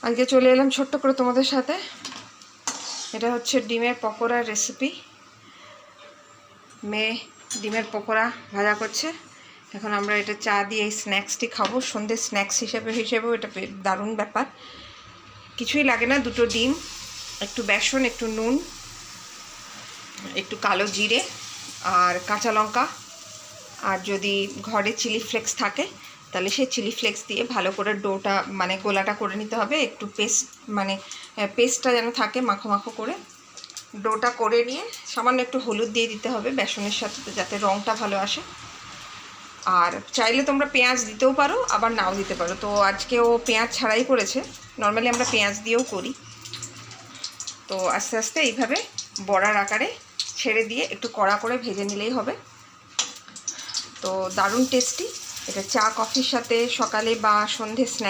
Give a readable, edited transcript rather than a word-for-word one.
আজকে চলে এলাম ছোট্ট করে তোমাদের সাথে। এটা হচ্ছে ডিমের পকোড়ার রেসিপি। মেয়ে ডিমের পকোড়া ভাজা করছে। এখন আমরা এটা চা দিয়ে এই স্ন্যাক্সটি খাবো, সন্ধ্যের স্ন্যাক্স হিসেবেও এটা দারুণ ব্যাপার। কিছুই লাগে না, দুটো ডিম, একটু বেসন, একটু নুন, একটু কালো জিরে আর কাঁচা লঙ্কা, আর যদি ঘরে চিলি ফ্লেক্স থাকে তাহলে সেই চিলি ফ্লেক্স দিয়ে ভালো করে ডোটা মানে গোলাটা করে নিতে হবে। একটু পেস্ট মানে পেস্টটা যেন থাকে মাখো মাখো করে। ডোটা করে নিয়ে সামান্য একটু হলুদ দিয়ে দিতে হবে বেসনের সাথে, যাতে রঙটা ভালো আসে। আর চাইলে তোমরা পেঁয়াজ দিতেও পারো, আবার নাও দিতে পারো। তো আজকে ও পেঁয়াজ ছাড়াই করেছে, নর্মালি আমরা পেঁয়াজ দিয়েও করি। তো আস্তে আস্তে এইভাবে বড়ার আকারে ছেড়ে দিয়ে একটু কড়া করে ভেজে নিলেই হবে। তো দারুণ টেস্টি। এটা চা কফির সাথে সকালে বা সন্ধে স্ন্যাক্স